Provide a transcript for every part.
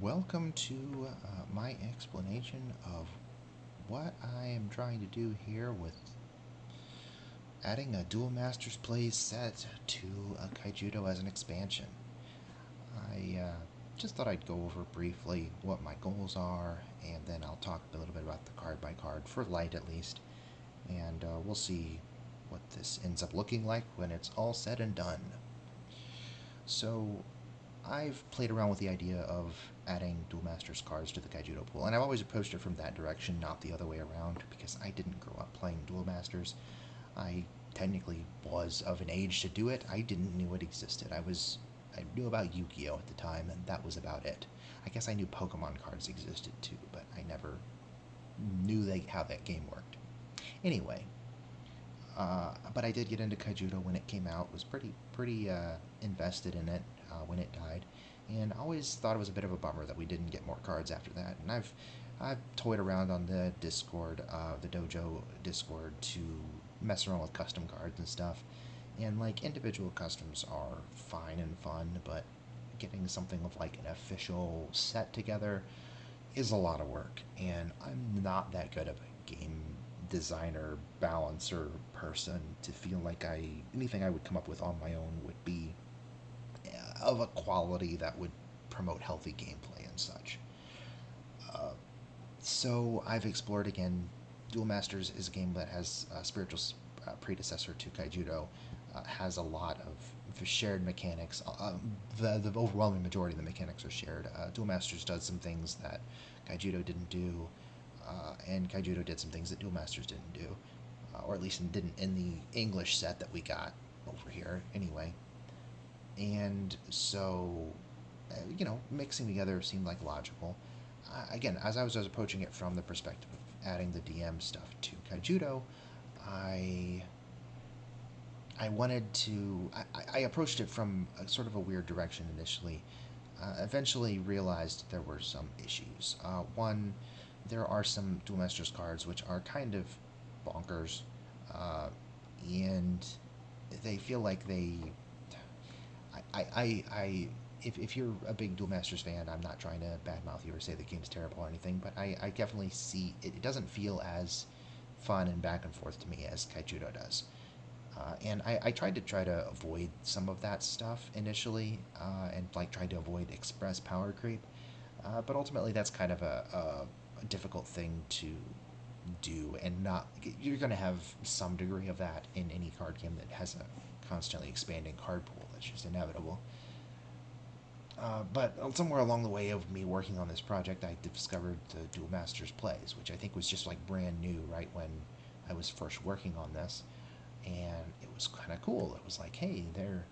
Welcome to my explanation of what I am trying to do here with adding a Duel Masters Plays set to a Kaijudo as an expansion. I just thought I'd go over briefly what my goals are, and then I'll talk a little bit about the card by card, for light at least, and we'll see what this ends up looking like when it's all said and done. So, I've played around with the idea of adding Duel Masters cards to the Kaijudo pool, and I've always approached it from that direction, not the other way around, because I didn't grow up playing Duel Masters. I technically was of an age to do it. I didn't know it existed. I knew about Yu-Gi-Oh at the time, and that was about it. I guess I knew Pokemon cards existed too, but I never knew how that game worked. Anyway, but I did get into Kaijudo when it came out. Was pretty invested in it when it died, and I always thought it was a bit of a bummer that we didn't get more cards after that. And I've toyed around on the Discord, the Dojo Discord, to mess around with custom cards and stuff. And like individual customs are fine and fun, but getting something of like an official set together is a lot of work, and I'm not that good of a game designer, balancer person to feel like anything I would come up with on my own would be of a quality that would promote healthy gameplay and such. Uh, so I've explored again. Duel Masters is a game that has a spiritual predecessor to Kaijudo, has a lot of shared mechanics. The overwhelming majority of the mechanics are shared. Duel Masters does some things that Kaijudo didn't do, and Kaijudo did some things that Duel Masters didn't do, or at least didn't in the English set that we got over here anyway. And so, mixing together seemed like logical. Again, as I was approaching it from the perspective of adding the DM stuff to Kaijudo, I I wanted to. I approached it from a sort of a weird direction initially. Eventually, realized there were some issues. One, there are some Duel Masters cards which are kind of bonkers, uh, and they feel like they. If you're a big Duel Masters fan, I'm not trying to badmouth you or say the game's terrible or anything, but I definitely see it doesn't feel as fun and back and forth to me as Kaijudo does. And I tried to avoid some of that stuff initially, and like tried to avoid express power creep. But ultimately, that's kind of a difficult thing to do, and not you're going to have some degree of that in any card game that has a constantly expanding card pool. That's just inevitable. But somewhere along the way of me working on this project, I discovered the Duel Masters Plays, which I think was just like brand new right when I was first working on this, and it was kind of cool. It was like, hey, they're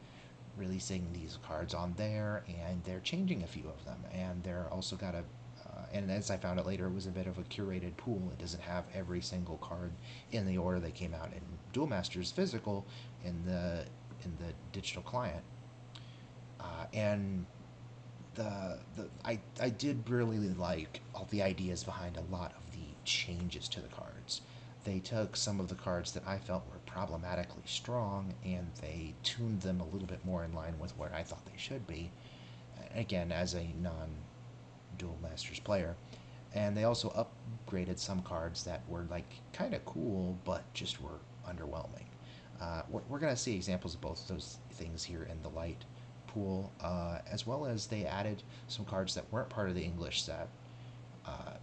releasing these cards on there, and they're changing a few of them, and they're also got a. And as I found out later, it was a bit of a curated pool. It doesn't have every single card in the order they came out in Duel Masters physical in the digital client, and I did really like all the ideas behind a lot of the changes to the cards. They took some of the cards that I felt were problematically strong, and they tuned them a little bit more in line with where I thought they should be. Again, as a non-Duel Masters player, and they also upgraded some cards that were like kind of cool, but just were underwhelming. We're going to see examples of both of those things here in the light pool, as well as they added some cards that weren't part of the English set uh,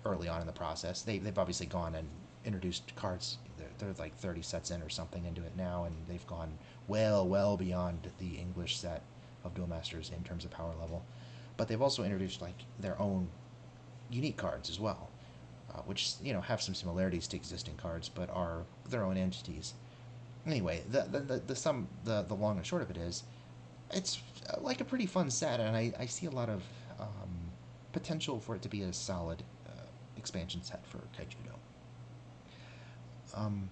early on in the process. They've obviously gone and introduced cards. They're like 30 sets in or something into it now, and they've gone well beyond the English set of Duel Masters in terms of power level. But they've also introduced like their own unique cards as well, which have some similarities to existing cards, but are their own entities. Anyway, the long and short of it is, it's like a pretty fun set, and I see a lot of potential for it to be a solid expansion set for Kaijudo. Um,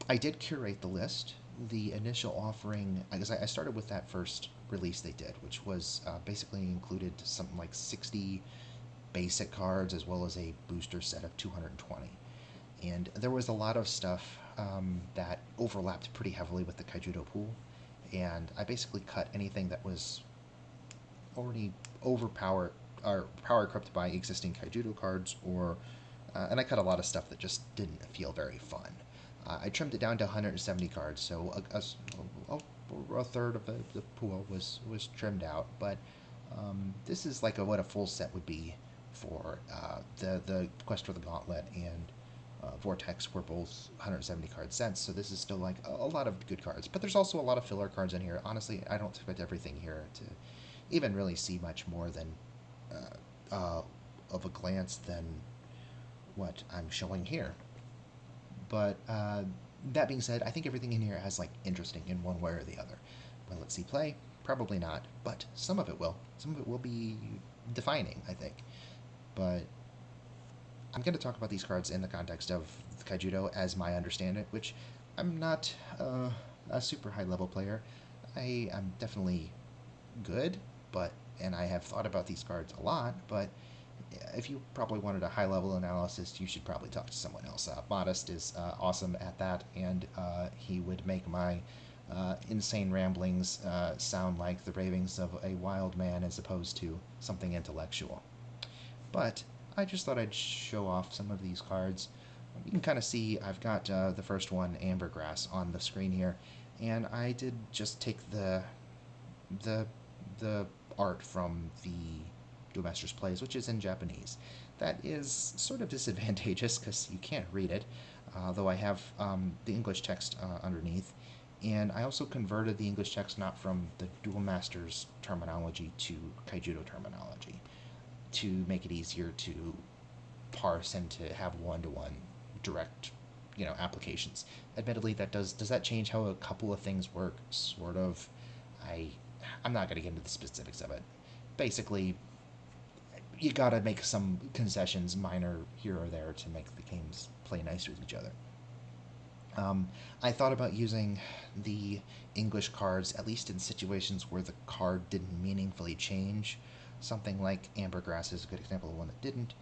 I did curate the list. The initial offering, I guess I started with that first release they did, which was basically included something like 60 basic cards as well as a booster set of 220. And there was a lot of stuff that overlapped pretty heavily with the Kaijudo pool, and I basically cut anything that was already overpowered are power equipped by existing Kaijudo cards, or and I cut a lot of stuff that just didn't feel very fun. I trimmed it down to 170 cards, so a third of the pool was trimmed out. But this is like what a full set would be for the Quest for the Gauntlet and Vortex were both 170 card sets, so this is still like a lot of good cards. But there's also a lot of filler cards in here. Honestly, I don't expect everything here to even really see much more than of a glance than what I'm showing here. But that being said, I think everything in here has like interesting in one way or the other. Will it see play? Probably not, but some of it will. Some of it will be defining, I think. But I'm going to talk about these cards in the context of Kaijudo as I understand it, which I'm not a super high level player. I am definitely good, and I have thought about these cards a lot, but if you probably wanted a high level analysis, you should probably talk to someone else. Modest is awesome at that, and he would make my insane ramblings sound like the ravings of a wild man as opposed to something intellectual. But I just thought I'd show off some of these cards. You can kind of see I've got the first one, Ambergrass, on the screen here, and I did just take the the art from the Duel Masters Plays, which is in Japanese. That is sort of disadvantageous because you can't read it, though I have the English text underneath. And I also converted the English text not from the Duel Masters terminology to Kaijudo terminology to make it easier to parse and to have one-to-one direct, applications. Admittedly, does that change how a couple of things work? Sort of. I'm not going to get into the specifics of it. Basically, you got to make some concessions, minor here or there, to make the games play nice with each other. I thought about using the English cards, at least in situations where the card didn't meaningfully change. Something like Ambergrass is a good example of one that didn't,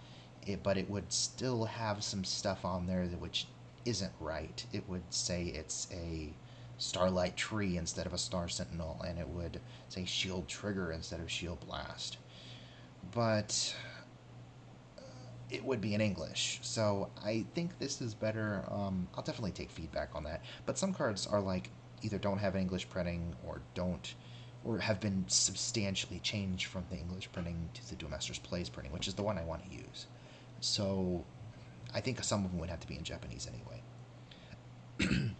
but it would still have some stuff on there which isn't right. It would say it's a Starlight Tree instead of a Star Sentinel, and it would say Shield Trigger instead of Shield Blast. But it would be in English, so I think this is better. I'll definitely take feedback on that. But some cards are like either don't have English printing or have been substantially changed from the English printing to the Duel Masters Plays printing, which is the one I want to use. So I think some of them would have to be in Japanese anyway.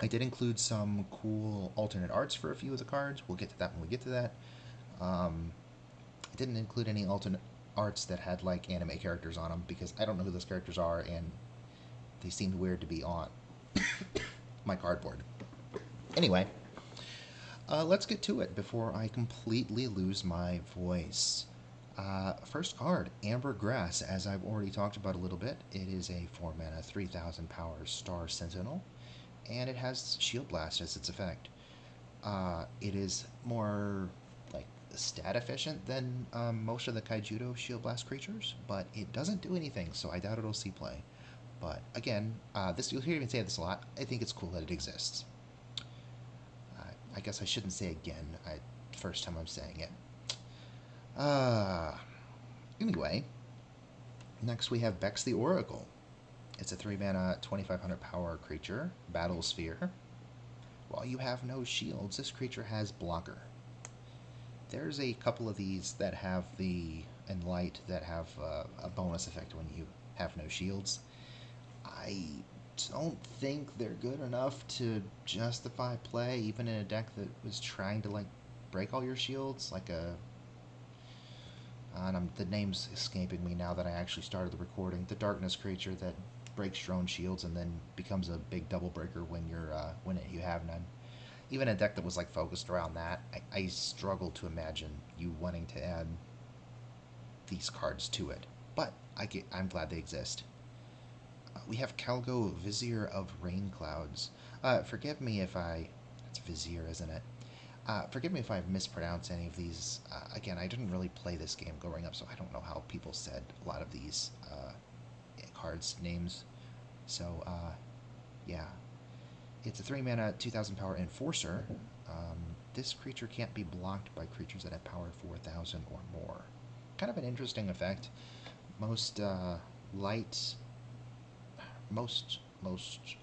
I did include some cool alternate arts for a few of the cards. We'll get to that when we get to that. I didn't include any alternate arts that had like anime characters on them because I don't know who those characters are and they seemed weird to be on my cardboard. Anyway, let's get to it before I completely lose my voice. First card, Ambergrass, as I've already talked about a little bit. It is a 4 mana, 3000 power Star Sentinel, and it has Shield Blast as its effect. It is more like stat efficient than most of the Kaijudo Shield Blast creatures, but it doesn't do anything, so I doubt it'll see play. But again, you'll hear me say this a lot. I think it's cool that it exists. I guess I shouldn't say again. First time I'm saying it. Anyway, next we have Bex the Oracle. It's a 3 mana, 2500 power creature, Battle Sphere. While you have no shields, this creature has blocker. There's a couple of these that have and light that have a bonus effect when you have no shields. I don't think they're good enough to justify play, even in a deck that was trying to like break all your shields, like the name's escaping me now that I actually started the recording. The darkness creature that breaks your own shields and then becomes a big double breaker when you have none. Even a deck that was like focused around that, I struggle to imagine you wanting to add these cards to it. But I'm glad they exist. We have Calgo, Vizier of Rain Clouds. Forgive me if it's Vizier, isn't it? Forgive me if I mispronounce any of these. Again, I didn't really play this game growing up, so I don't know how people said a lot of these cards' names. So, yeah. It's a 3 mana, 2000 power Enforcer. This creature can't be blocked by creatures that have power 4000 or more. kind of an interesting effect. Most light, most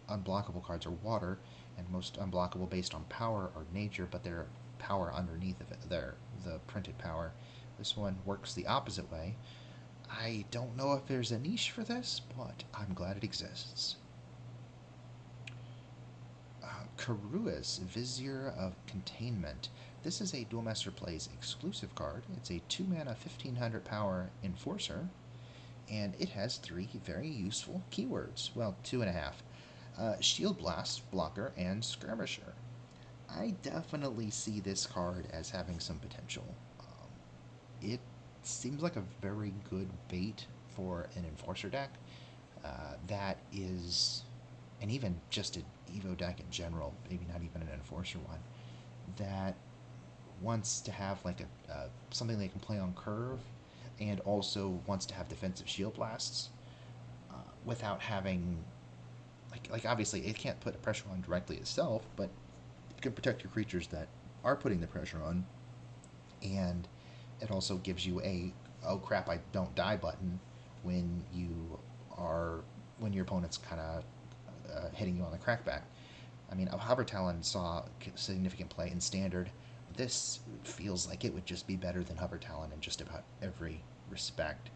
unblockable cards are water, and most unblockable based on power are nature, but they're power underneath of it. They're the printed power. This one works the opposite way. I don't know if there's a niche for this, but I'm glad it exists. Karua's Vizier of Containment. This is a Duel Masters Plays exclusive card. It's a 2 mana 1500 power enforcer, and it has 3 very useful keywords. Well, 2.5. Shield Blast, Blocker, and Skirmisher. I definitely see this card as having some potential. It seems like a very good bait for an enforcer deck that is, and even just an Evo deck in general, maybe not even an enforcer one, that wants to have like a something they can play on curve, and also wants to have defensive shield blasts without having like obviously it can't put a pressure on directly itself, but it can protect your creatures that are putting the pressure on, and it also gives you a oh crap I don't die button when when your opponent's kind of hitting you on the crackback. I mean, Hover Talon saw significant play in Standard. This feels like it would just be better than Hover Talon in just about every respect.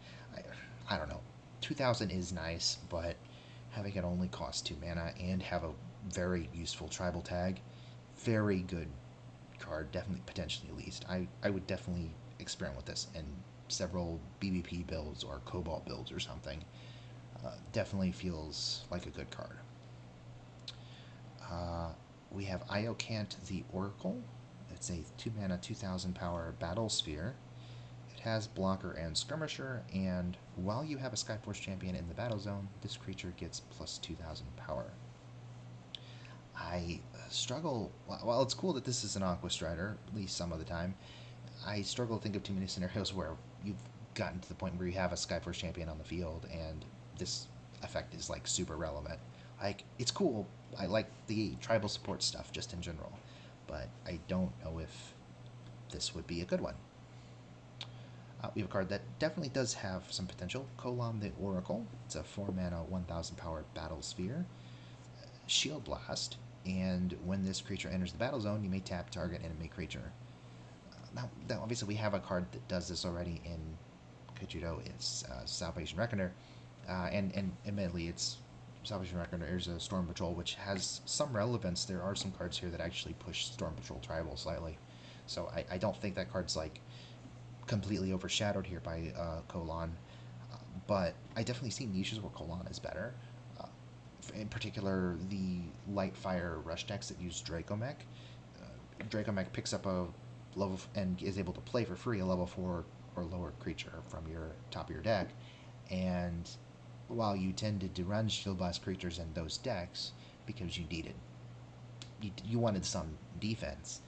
I don't know. 2000 is nice, but having it only cost 2 mana and have a very useful tribal tag, very good card, definitely potentially at least. I would definitely experiment with this in several BBP builds or Cobalt builds or something. Definitely feels like a good card. We have Iocant the Oracle. It's a 2 mana 2000 power battle sphere. It has blocker and skirmisher, and while you have a Skyforce champion in the battle zone, this creature gets plus 2000 power. I struggle. While it's cool that this is an Aqua Strider, at least some of the time, I struggle to think of too many scenarios where you've gotten to the point where you have a Skyforce champion on the field and this effect is like super relevant. Like, it's cool. I like the tribal support stuff just in general, but I don't know if this would be a good one. We have a card that definitely does have some potential. Kolam the Oracle. It's a 4 mana 1000 power battle sphere. Shield Blast, and when this creature enters the battle zone, you may tap target enemy creature. Now obviously we have a card that does this already in Kaijudo. It's Salvation Reckoner, and admittedly it's Salvation Reckoner is a Storm Patrol, which has some relevance. There are some cards here that actually push Storm Patrol tribal slightly, so I don't think that card's like completely overshadowed here by Kolan, but I definitely see niches where Kolan is better. In particular, the light fire rush decks that use Dracomech. Dracomech picks up a level and is able to play for free a level 4 or lower creature from your top of your deck, and while you tended to run Shield Blast creatures in those decks because you wanted some defense,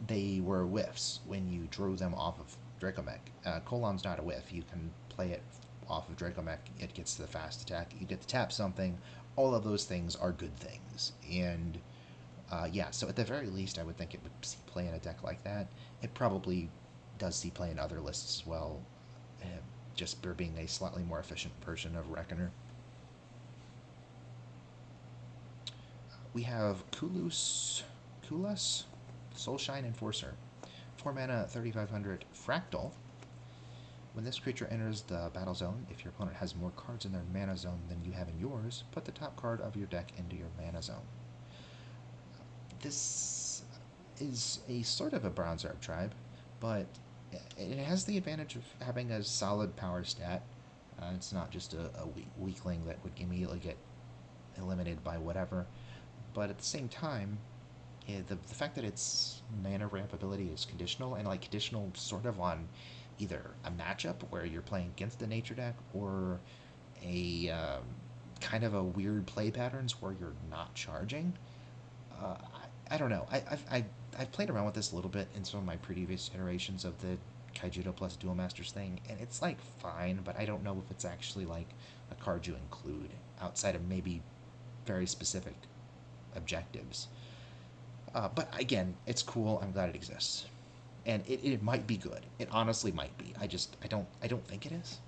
they were whiffs when you drew them off of Dracomech. Kolan's not a whiff. You can play it off of Dracomech. It gets the fast attack. You get to tap something. All of those things are good things. And yeah, so at the very least, I would think it would see play in a deck like that. It probably does see play in other lists as well, just for being a slightly more efficient version of Reckoner. We have Kulas, Soulshine Enforcer. 4 mana, 3500 Fractal. When this creature enters the battle zone, if your opponent has more cards in their mana zone than you have in yours, put the top card of your deck into your mana zone. This is a sort of a Bronze Herb tribe, but it has the advantage of having a solid power stat. It's not just a weakling that would immediately get eliminated by whatever, but at the same time, the fact that its mana ramp ability is conditional, and like conditional sort of on either a matchup where you're playing against the nature deck or a kind of a weird play patterns where you're not charging. I don't know. I've played around with this a little bit in some of my previous iterations of the Kaijudo plus Duel Masters thing, and it's like fine, but I don't know if it's actually like a card you include outside of maybe very specific objectives. But again, it's cool. I'm glad it exists. and it might be good. It honestly might be. I don't think it is.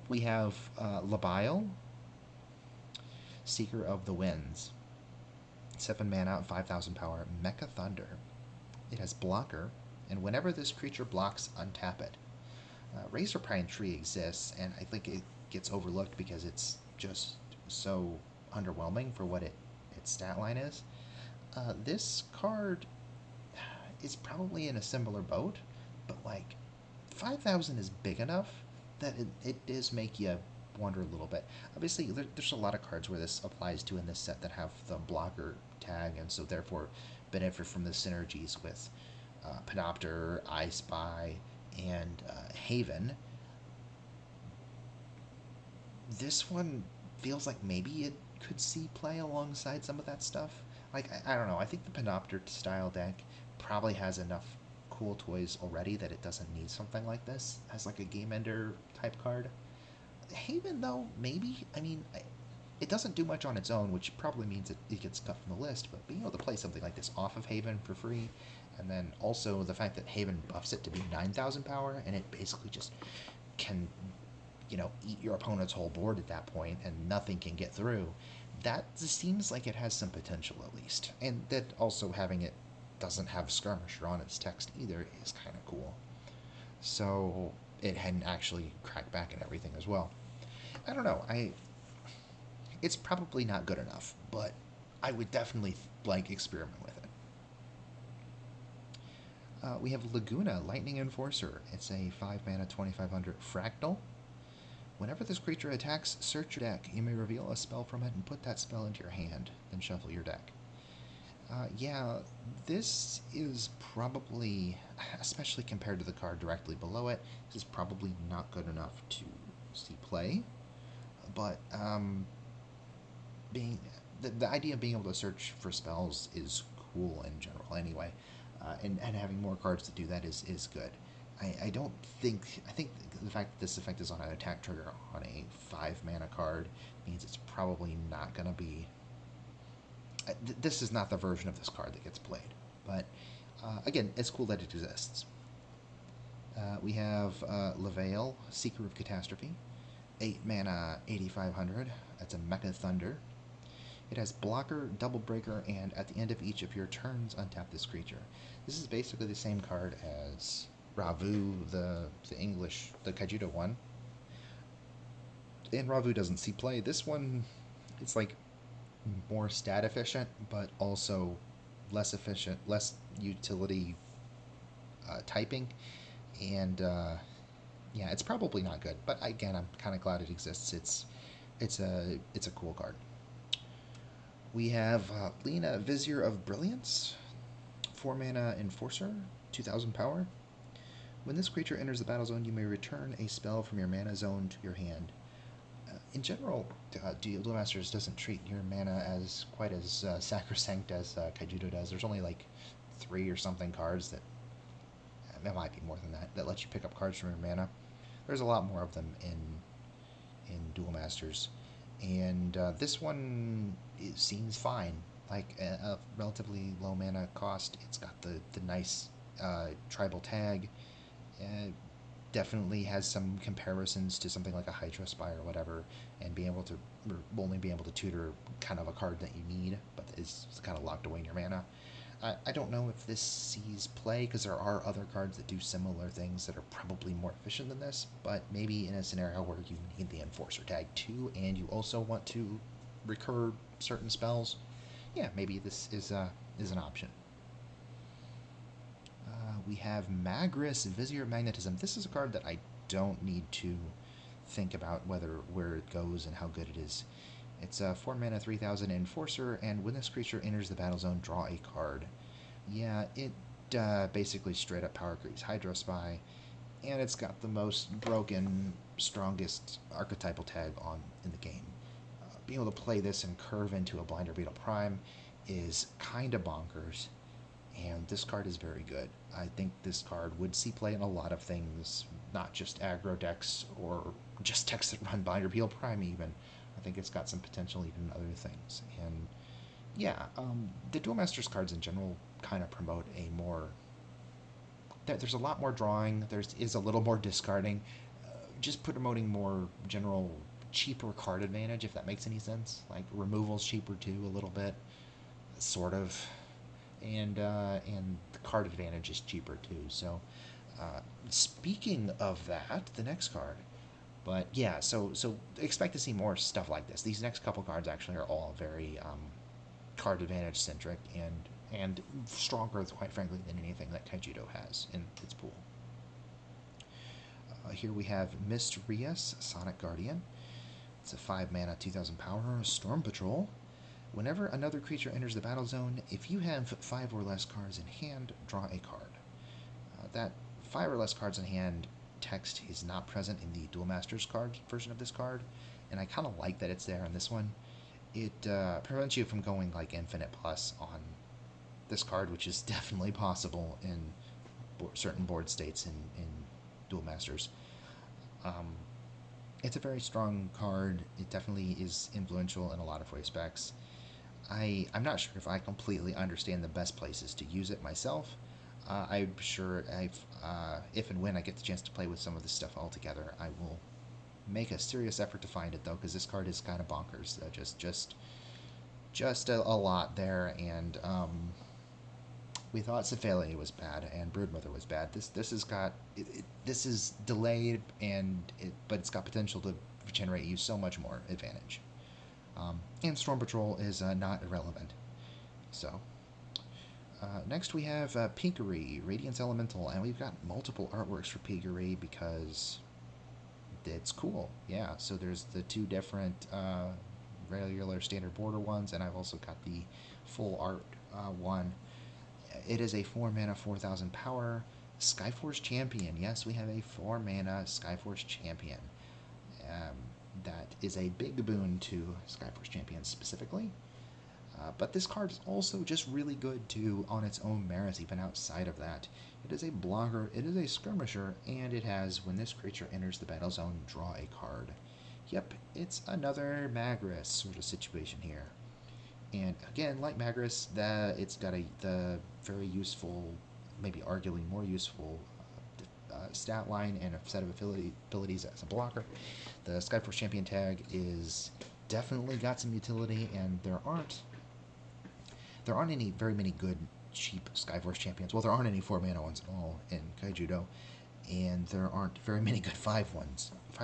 We have Labile, Seeker of the Winds. 7 mana, 5,000 power, Mecha Thunder. It has blocker, and whenever this creature blocks, untap it. Razor Pine Tree exists, and I think it gets overlooked because it's just so underwhelming for what its stat line is. This card is probably in a similar boat, but like 5,000 is big enough that it does make you wonder a little bit. Obviously, there's a lot of cards where this applies to in this set that have the blocker tag, and so therefore benefit from the synergies with Panopter, I Spy, and Haven. This one feels like maybe it could see play alongside some of that stuff. Like, I don't know. I think the Panopter style deck probably has enough cool toys already that it doesn't need something like this as like a game ender type card. Haven, though, maybe. I mean, it doesn't do much on its own, which probably means it gets cut from the list, but being able to play something like this off of Haven for free, and then also the fact that Haven buffs it to be 9,000 power, and it basically just can, eat your opponent's whole board at that point, and nothing can get through. That seems like it has some potential at least. And that also having it doesn't have Skirmisher on its text either is kind of cool. So it hadn't actually cracked back and everything as well. I don't know. It's probably not good enough, but I would definitely like experiment with it. We have Laguna, Lightning Enforcer. It's a 5 mana 2500 fractal. Whenever this creature attacks, search your deck. You may reveal a spell from it and put that spell into your hand, then shuffle your deck. Yeah, this is probably, especially compared to the card directly below it, this is probably not good enough to see play. But being the idea of being able to search for spells is cool in general anyway, and having more cards to do that is good. I don't think I think the fact that this effect is on an attack trigger on a 5 mana card means it's probably not going to be. This is not the version of this card that gets played, but again, it's cool that it exists. We have Levale, Seeker of Catastrophe, 8 mana, 8,500. That's a Mecha Thunder. It has blocker, double breaker, and at the end of each of your turns, untap this creature. This is basically the same card as Ravu, the English, the Kaijudo one. And Ravu doesn't see play. This one, it's like more stat efficient, but also less efficient, less utility typing, and yeah, it's probably not good. But again, I'm kind of glad it exists. It's a cool card. We have Lena, Vizier of Brilliance, 4 mana Enforcer, 2,000 power. When this creature enters the battle zone, you may return a spell from your mana zone to your hand. In general, Duel Masters doesn't treat your mana as quite as sacrosanct as Kaijudo does. There's only like 3 or something cards that, it might be more than that let you pick up cards from your mana. There's a lot more of them in Duel Masters, and this one seems fine. Like a relatively low mana cost. It's got the nice tribal tag. Definitely has some comparisons to something like a Hydra Spy or whatever, and being able to only be able to tutor kind of a card that you need, but is kind of locked away in your mana. I don't know if this sees play because there are other cards that do similar things that are probably more efficient than this, but maybe in a scenario where you need the Enforcer tag too, and you also want to recur certain spells, yeah, maybe this is an option. We have Magris, Vizier of Magnetism. This is a card that I don't need to think about where it goes and how good it is. It's a 4 mana 3,000 Enforcer, and when this creature enters the battle zone, draw a card. Yeah, it basically straight up power creeps Hydro Spy, and it's got the most broken, strongest archetypal tag in the game. Being able to play this and curve into a Blinder Beetle Prime is kind of bonkers, and this card is very good. I think this card would see play in a lot of things, not just aggro decks or just decks that run Blinder Beetle Prime even. I think it's got some potential even in other things. And yeah, the Duel Masters cards in general kind of promote a more there's a lot more drawing. Is a little more discarding, just promoting more general cheaper card advantage, if that makes any sense. Like removal's cheaper too, a little bit, sort of, and the card advantage is cheaper too. So, speaking of that, the next card. But yeah, so expect to see more stuff like this. These next couple cards actually are all very card advantage centric and stronger, quite frankly, than anything that Kaijudo has in its pool. Here we have Mysterious Sonic Guardian. It's a 5 mana, 2000 power Storm Patrol. Whenever another creature enters the battle zone, if you have 5 or less cards in hand, draw a card. That 5 or less cards in hand text is not present in the Duel Masters card version of this card, and I kind of like that it's there on this one. It prevents you from going like infinite plus on this card, which is definitely possible in certain board states in Duel Masters. It's a very strong card. It definitely is influential in a lot of respects. I'm not sure if I completely understand the best places to use it myself. I'm sure if and when I get the chance to play with some of this stuff all together, I will make a serious effort to find it though, because this card is kind of bonkers. Just a lot there, and we thought Cephalia was bad and Broodmother was bad. This has got this is delayed but it's got potential to generate you so much more advantage. And Storm Patrol is not irrelevant. So next we have Pinkery, Radiance Elemental, and we've got multiple artworks for Pinkery because it's cool. Yeah, so there's the two different regular standard border ones, and I've also got the full art one. It is a 4 mana, 4000 power Skyforce Champion. Yes, we have a 4 mana Skyforce Champion. That is a big boon to Skyforce Champions specifically. But this card is also just really good too on its own merits, even outside of that. It is a blocker, it is a skirmisher, and it has, when this creature enters the battle zone, draw a card. Yep, it's another Magris sort of situation here. And again, like Magris, it's got the very useful, maybe arguably more useful stat line and a set of abilities as a blocker. The Skyforce Champion tag is definitely got some utility, and there aren't any very many good cheap Skyforce Champions. Well, there aren't any 4 mana ones at all in Kaijudo, and there aren't very many good 5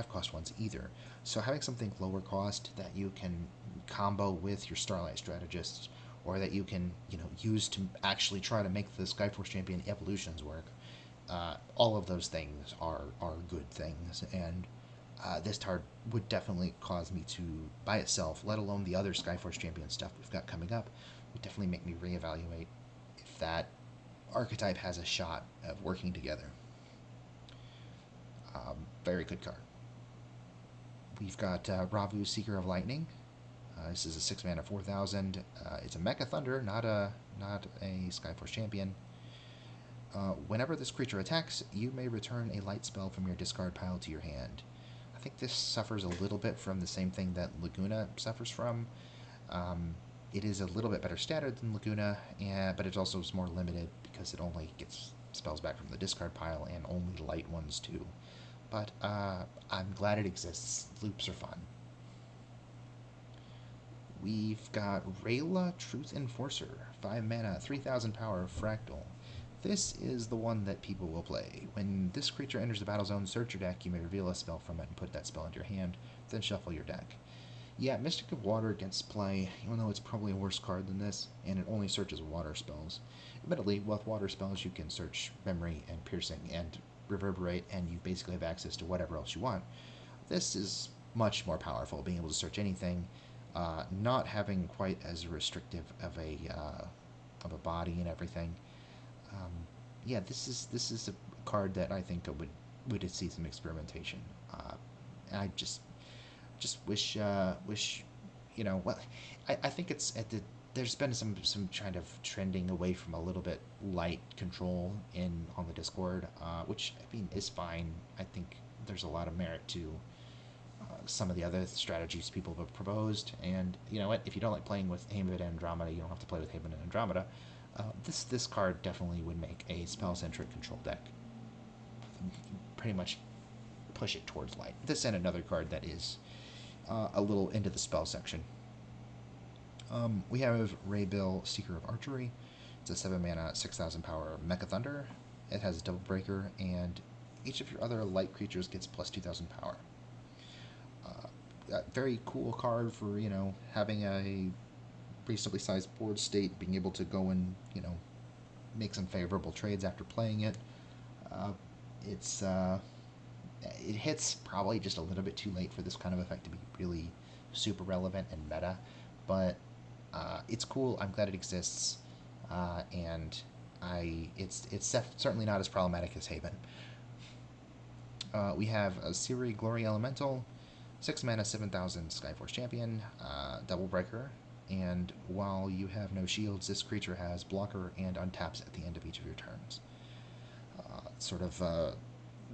cost ones either. So having something lower cost that you can combo with your Starlight Strategists, or that you can use to actually try to make the Skyforce Champion evolutions work, all of those things are good things, and this card would definitely cause me to, by itself, let alone the other Skyforce Champion stuff we've got coming up, would definitely make me reevaluate if that archetype has a shot of working together. Very good card. We've got Ravu, Seeker of Lightning. This is a 6 mana, 4000. It's a Mecha Thunder, not a Skyforce Champion. Whenever this creature attacks, you may return a light spell from your discard pile to your hand. I think this suffers a little bit from the same thing that Laguna suffers from. It is a little bit better statted than Laguna, but it also is more limited because it only gets spells back from the discard pile, and only light ones too. But I'm glad it exists. Loops are fun. We've got Rayla, Truth Enforcer, 5 mana, 3000 power, Fractal. This is the one that people will play. When this creature enters the battle zone, search your deck, you may reveal a spell from it and put that spell into your hand, then shuffle your deck. Yeah, Mystic of Water gets play, even though it's probably a worse card than this, and it only searches water spells. Admittedly, with water spells you can search Memory and Piercing and Reverberate, and you basically have access to whatever else you want. This is much more powerful, being able to search anything, not having quite as restrictive of a body and everything. Yeah, this is a card that I think would see some experimentation. I just wish well, I think it's there's been some kind of trending away from a little bit light control on the Discord, which I mean is fine. I think there's a lot of merit to some of the other strategies people have proposed, and you know what? If you don't like playing with Haven and Andromeda, you don't have to play with Haven and Andromeda. This card definitely would make a spell-centric control deck pretty much push it towards light. This and another card that is a little into the spell section. We have Raybill, Seeker of Archery. It's a 7 mana, 6,000 power Mecha Thunder. It has a double breaker, and each of your other light creatures gets plus 2,000 power. Very cool card for, having a reasonably sized board state, being able to go and, make some favorable trades after playing it. Uh, it's it hits probably just a little bit too late for this kind of effect to be really super relevant and meta, but it's cool. I'm glad it exists, and it's certainly not as problematic as Haven. We have a Siri Glory Elemental, 6 mana, 7,000 Skyforce Champion, Double Breaker, and while you have no shields, this creature has blocker and untaps at the end of each of your turns. Sort of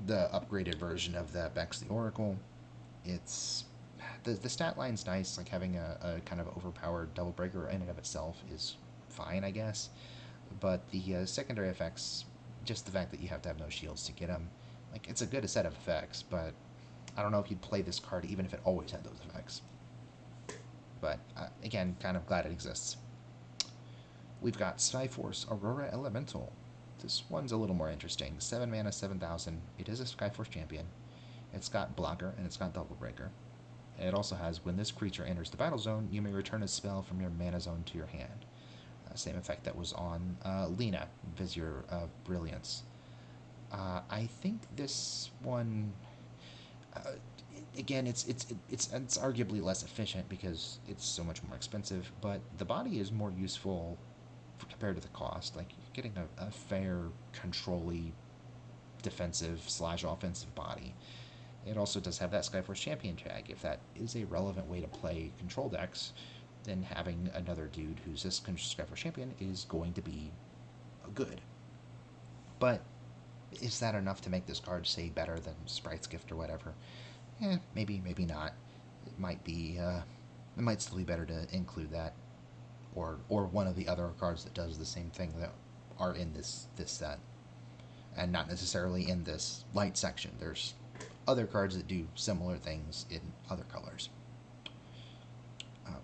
the upgraded version of the Bex the Oracle. It's the stat line's nice, like having a kind of overpowered double breaker in and of itself is fine, I guess. But the secondary effects, just the fact that you have to have no shields to get them, like it's a good set of effects, but I don't know if you'd play this card even if it always had those effects. But again, kind of glad it exists. We've got Skyforce Aurora Elemental. This one's a little more interesting. 7 mana, 7,000. It is a Skyforce champion. It's got blocker and it's got double breaker. It also has, when this creature enters the battle zone, you may return a spell from your mana zone to your hand. Same effect that was on Lena, Vizier of Brilliance. I think this one, again, it's arguably less efficient because it's so much more expensive, but the body is more useful compared to the cost. Like, you're getting a fair, control-y, defensive/offensive body. It also does have that Skyforce Champion tag. If that is a relevant way to play control decks, then having another dude who's this Skyforce Champion is going to be good. But is that enough to make this card, say, better than Sprite's Gift or whatever? Maybe, maybe not. It might be, it might still be better to include that, or one of the other cards that does the same thing that are in this set, and not necessarily in this light section. There's other cards that do similar things in other colors.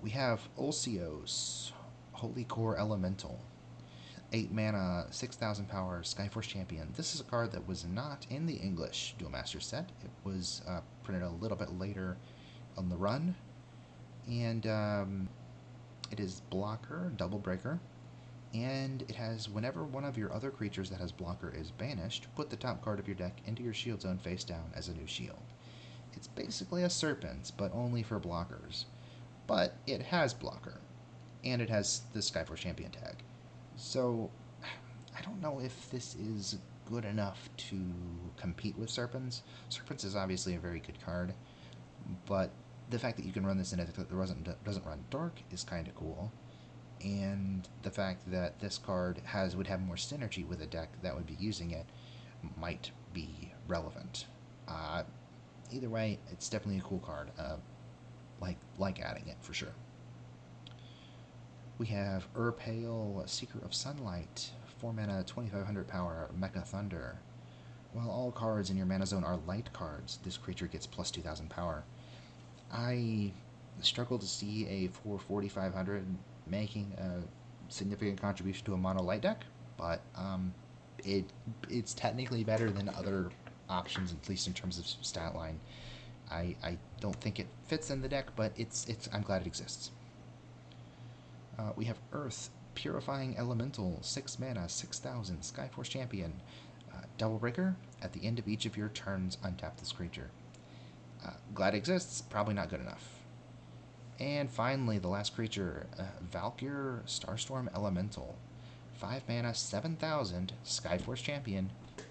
We have Ulcios, Holy Core Elemental. 8 mana, 6,000 power, Skyforce Champion. This is a card that was not in the English Duel Masters set. It was printed a little bit later on the run. And it is blocker, double breaker. And it has, whenever one of your other creatures that has blocker is banished, put the top card of your deck into your shield zone face down as a new shield. It's basically a Serpent, but only for blockers. But it has blocker. And it has the Skyforce Champion tag. So, I don't know if this is good enough to compete with Serpents. Serpents is obviously a very good card, but the fact that you can run this in a deck that doesn't run Dark is kind of cool. And the fact that this card would have more synergy with a deck that would be using it might be relevant. Either way, it's definitely a cool card. Like adding it for sure. We have Urpale, Seeker of Sunlight, 4 mana, 2,500 power, Mecha Thunder. While all cards in your mana zone are light cards, this creature gets plus 2,000 power. I struggle to see a 4,500 making a significant contribution to a mono light deck, but it's technically better than other options, at least in terms of stat line. I don't think it fits in the deck, but I'm glad it exists. We have Earth, Purifying Elemental, 6 mana, 6,000, Skyforce Champion. Double Breaker, at the end of each of your turns, untap this creature. Glad it exists, probably not good enough. And finally, the last creature, Valkyr, Starstorm Elemental. 5 mana, 7,000, Skyforce Champion,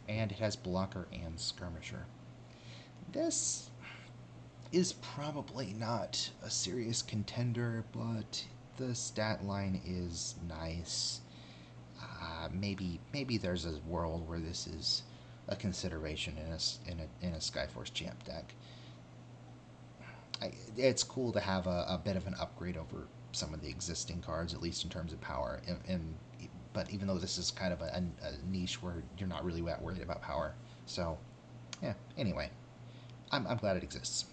and it has Blocker and Skirmisher. This is probably not a serious contender, but the stat line is nice. Maybe there's a world where this is a consideration in a Skyforce Champ deck. It's cool to have a bit of an upgrade over some of the existing cards, at least in terms of power. And but even though this is kind of a niche where you're not really that worried about power. So, yeah, anyway, I'm glad it exists.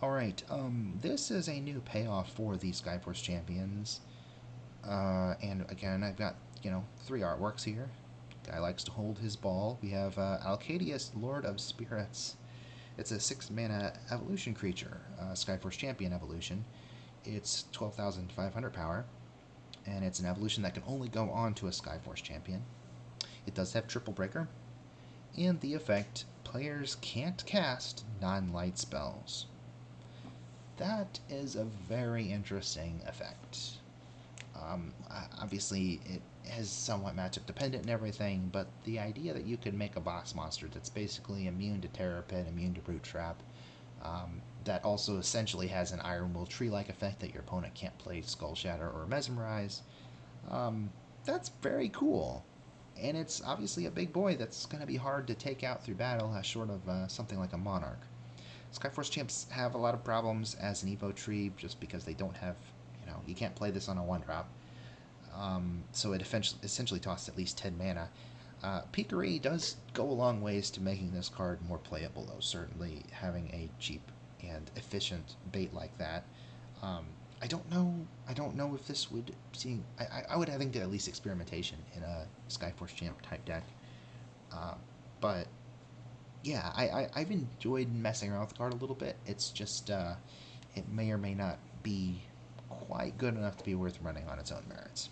Alright, this is a new payoff for the Skyforce champions. And again, I've got, 3 artworks here. Guy likes to hold his ball. We have Alcadius, Lord of Spirits. It's a 6 mana evolution creature, Skyforce champion evolution. It's 12,500 power, and it's an evolution that can only go on to a Skyforce champion. It does have triple breaker, and the effect, players can't cast non-light spells. That is a very interesting effect. Obviously, it is somewhat matchup dependent and everything, but the idea that you could make a box monster that's basically immune to Terror Pit, immune to Brute Trap, that also essentially has an Iron Will tree-like effect that your opponent can't play Skull Shatter or Mesmerize, that's very cool. And it's obviously a big boy that's going to be hard to take out through battle, as short of something like a Monarch. Skyforce champs have a lot of problems as an Evo tree just because they don't have, you can't play this on a 1-drop. So it essentially costs at least 10 mana. Pickery does go a long ways to making this card more playable, though, certainly having a cheap and efficient bait like that. I don't know if this would see. I would think at least experimentation in a Skyforce champ type deck. But yeah, I've enjoyed messing around with the card a little bit. It's just it may or may not be quite good enough to be worth running on its own merits.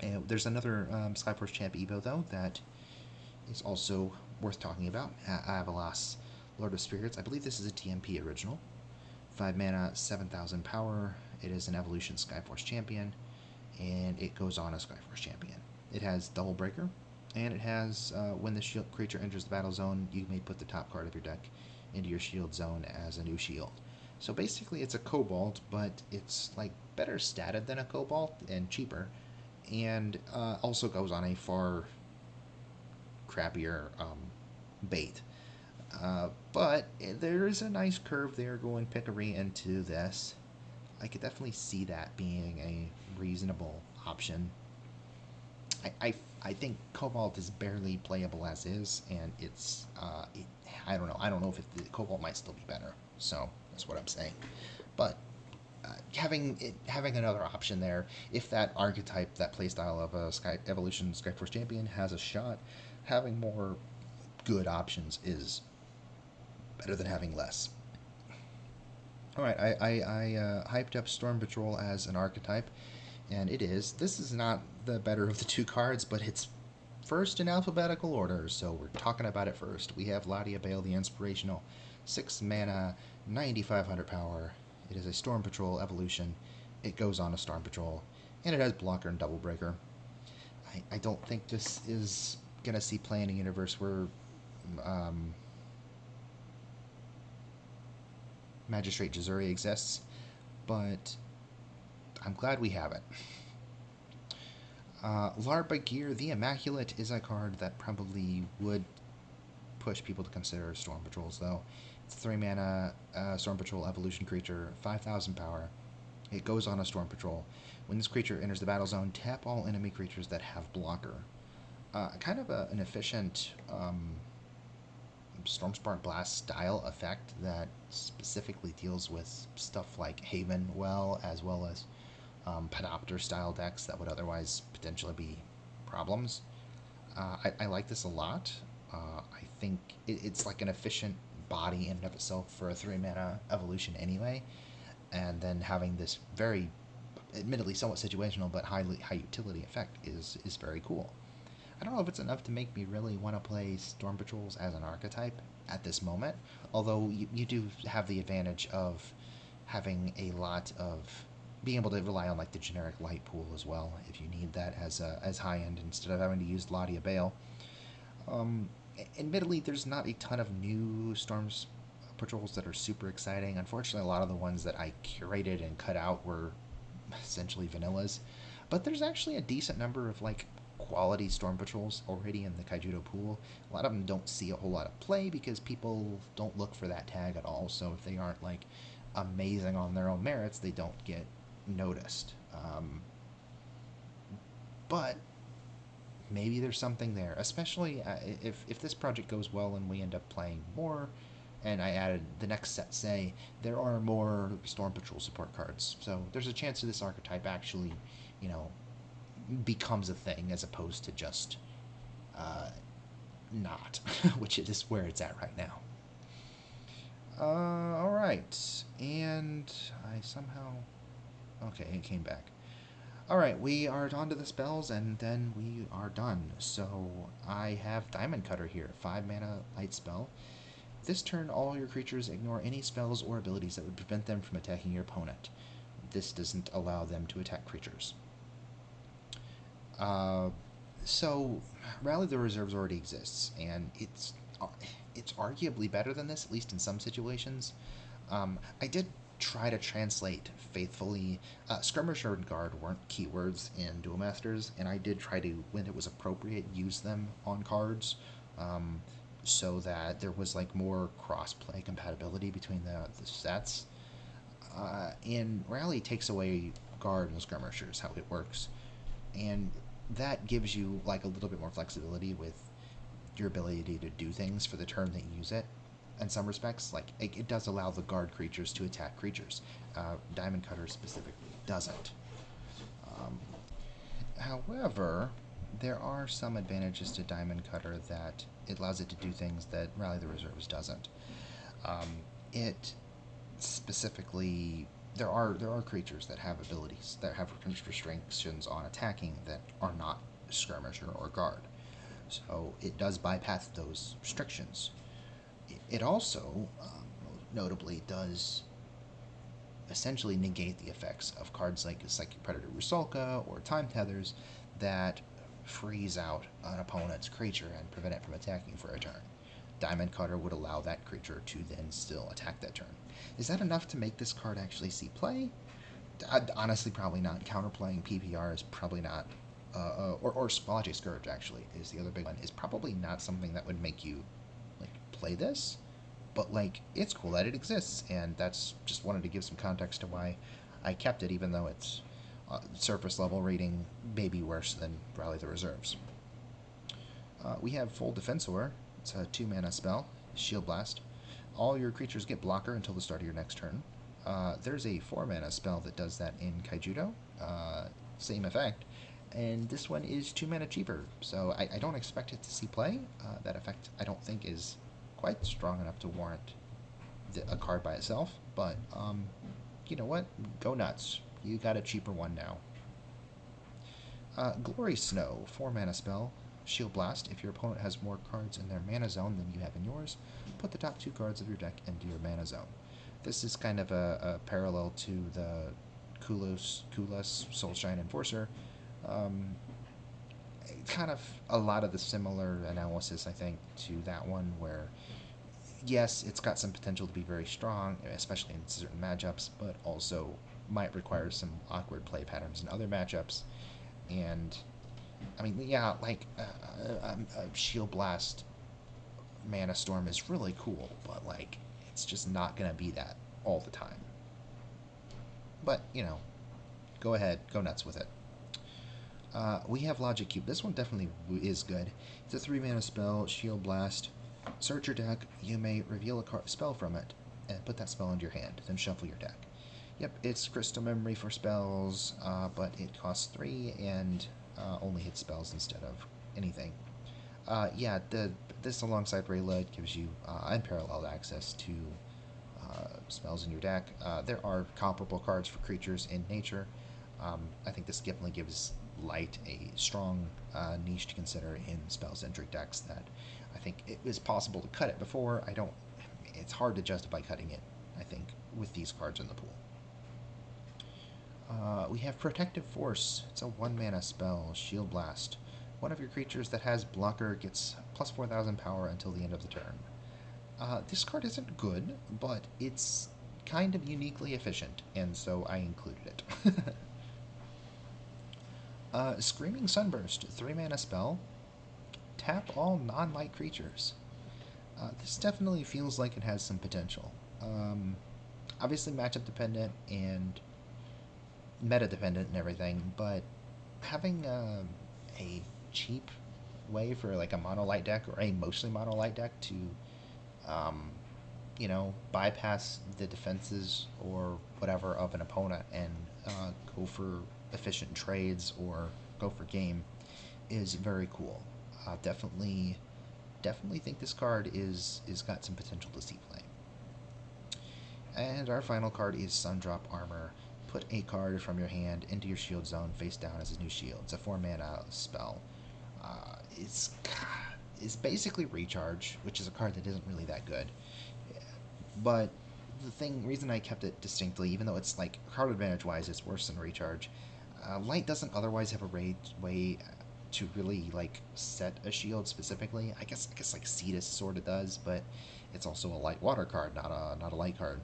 And there's another Skyforce champ Evo though that is also worth talking about. Avalas, Lord of Spirits. I believe this is a DMP original. 5 mana, 7,000 power. It is an evolution Skyforce champion, and it goes on a Skyforce champion. It has double breaker, and it has when the shield creature enters the battle zone, you may put the top card of your deck into your shield zone as a new shield. So basically, it's a Cobalt, but it's like better statted than a Cobalt and cheaper, and also goes on a far crappier bait. But there is a nice curve there going Pickery into this. I could definitely see that being a reasonable option. I think Cobalt is barely playable as is, and it's I don't know. I don't know if the Cobalt might still be better. So that's what I'm saying. But having another option there, if that archetype, that playstyle of a Evolution Skyforce Champion has a shot, having more good options is better than having less. Alright, I hyped up Storm Patrol as an archetype, and it is. This is not the better of the two cards, but it's first in alphabetical order, so we're talking about it first. We have Ladia Bale the Inspirational, 6 mana, 9,500 power. It is a Storm Patrol evolution. It goes on a Storm Patrol, and it has blocker and double breaker. I don't think this is going to see play in a universe where Magistrate Jazuri exists, but I'm glad we have it. Larba Gear the Immaculate is a card that probably would push people to consider Storm Patrols, though. It's 3 mana Storm Patrol evolution creature, 5,000 power. It goes on a Storm Patrol. When this creature enters the battle zone, tap all enemy creatures that have blocker. Kind of an efficient Stormspark Blast style effect that specifically deals with stuff like Haven well as Panopter style decks that would otherwise potentially be problems. I like this a lot. I think it's like an efficient body in and of itself for a 3 mana evolution anyway, and then having this very, admittedly somewhat situational but high utility effect is very cool. I don't know if it's enough to make me really want to play Storm Patrols as an archetype at this moment, although you do have the advantage of having a lot of being able to rely on like the generic light pool as well if you need that as high end instead of having to use Ladia Bale. Admittedly, there's not a ton of new Storms Patrols that are super exciting. Unfortunately, a lot of the ones that I curated and cut out were essentially vanillas, but there's actually a decent number of like quality Storm Patrols already in the Kaijudo pool. A lot of them don't see a whole lot of play because people don't look for that tag at all, so if they aren't like amazing on their own merits, they don't get noticed. but maybe there's something there, especially if this project goes well and we end up playing more. And I added the next set, say, there are more Storm Patrol support cards. So there's a chance that this archetype actually, you know, becomes a thing as opposed to just not, which is where it's at right now. Alright. And I somehow. Okay, it came back. Alright, we are on to the spells, and then we are done. So I have Diamond Cutter here, 5 mana light spell. This turn, all your creatures ignore any spells or abilities that would prevent them from attacking your opponent. This doesn't allow them to attack creatures. So, Rally the Reserves already exists, and it's arguably better than this, at least in some situations. I did try to translate faithfully. Skirmisher and Guard weren't keywords in Duel Masters, and I did try to, when it was appropriate, use them on cards. So that there was like more cross-play compatibility between the sets. And Rally takes away Guard and Skirmishers, how it works, and that gives you like a little bit more flexibility with your ability to do things for the turn that you use it. In some respects, like it does allow the Guard creatures to attack creatures. Diamond Cutter specifically doesn't. However, there are some advantages to Diamond Cutter that it allows it to do things that Rally the Reserves doesn't. It specifically, there are creatures that have abilities that have restrictions on attacking that are not Skirmisher or Guard. So it does bypass those restrictions. It also, notably, does essentially negate the effects of cards like Psychic Predator Rusalka or Time Tethers that freeze out an opponent's creature and prevent it from attacking for a turn. Diamond Cutter would allow that creature to then still attack that turn. Is that enough to make this card actually see play? Honestly, probably not. Counterplaying PPR is probably not, or Logic Scourge actually is the other big one, is probably not something that would make you like play this. But like, it's cool that it exists, and that's just wanted to give some context to why I kept it, even though it's surface level rating maybe worse than Rally the Reserves. We have Full Defensor. It's a 2 mana spell, Shield Blast. All your creatures get blocker until the start of your next turn. There's a 4 mana spell that does that in Kaijudo, same effect, and this one is 2 mana cheaper, so I don't expect it to see play. That effect I don't think is quite strong enough to warrant a card by itself, but you know what? Go nuts. You got a cheaper one now. Glory Snow, 4 mana spell, Shield Blast. If your opponent has more cards in their mana zone than you have in yours, put the top 2 cards of your deck into your mana zone. This is kind of a parallel to the Kulas Soulshine Enforcer. Kind of a lot of the similar analysis, I think, to that one, where yes, it's got some potential to be very strong, especially in certain matchups, but also might require some awkward play patterns in other matchups. And I mean, yeah, like a Shield Blast Mana Storm is really cool, but like it's just not gonna be that all the time. But you know, go ahead, go nuts with it. We have Logic Cube. This one definitely is good. It's a 3 mana spell, Shield Blast. Search your deck. You may reveal a spell from it and put that spell into your hand. Then shuffle your deck. Yep, it's Crystal Memory for spells, but it costs 3 and only hits spells instead of anything. Yeah, this alongside Rayla gives you unparalleled access to spells in your deck. There are comparable cards for creatures in nature. I think this definitely gives Light a strong niche to consider in spell-centric decks that I think it is possible to cut it before. It's hard to justify cutting it, I think, with these cards in the pool. We have Protective Force. It's a 1 mana spell, Shield Blast. One of your creatures that has blocker gets plus 4,000 power until the end of the turn. This card isn't good, but it's kind of uniquely efficient, and so I included it. Screaming Sunburst, 3 mana spell. Tap all non-light creatures. This definitely feels like it has some potential. Obviously matchup dependent and meta dependent and everything, but having a cheap way for like a mono light deck or a mostly mono light deck to um, bypass the defenses or whatever of an opponent and go for efficient trades or go for game is very cool. Definitely think this card is got some potential to see play. And our final card is Sundrop Armor. Put a card from your hand into your shield zone face down as a new shield. It's a 4 mana spell. It's basically recharge, which is a card that isn't really that good. But reason I kept it distinctly, even though it's like card advantage wise, it's worse than recharge. Light doesn't otherwise have a way to really like set a shield specifically. I guess like Cetus sort of does, but it's also a light water card, not a light card.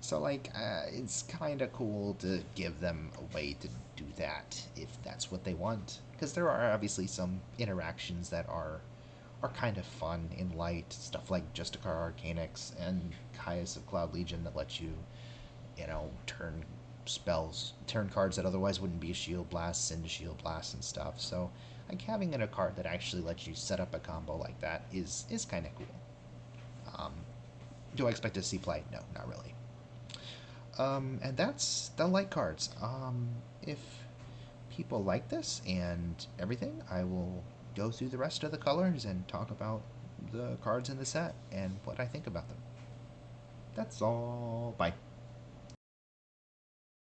So like it's kind of cool to give them a way to do that if that's what they want, because there are obviously some interactions that are kind of fun in light stuff like Justicar Arcanix and Caius of Cloud Legion that let you turn cards that otherwise wouldn't be shield blasts into shield blasts and stuff. So like having in a card that actually lets you set up a combo like that is kind of cool. Um, do I expect to see play? No, not really. And that's the light cards. If people like this and everything, I will go through the rest of the colors and talk about the cards in the set and what I think about them. That's all. Bye.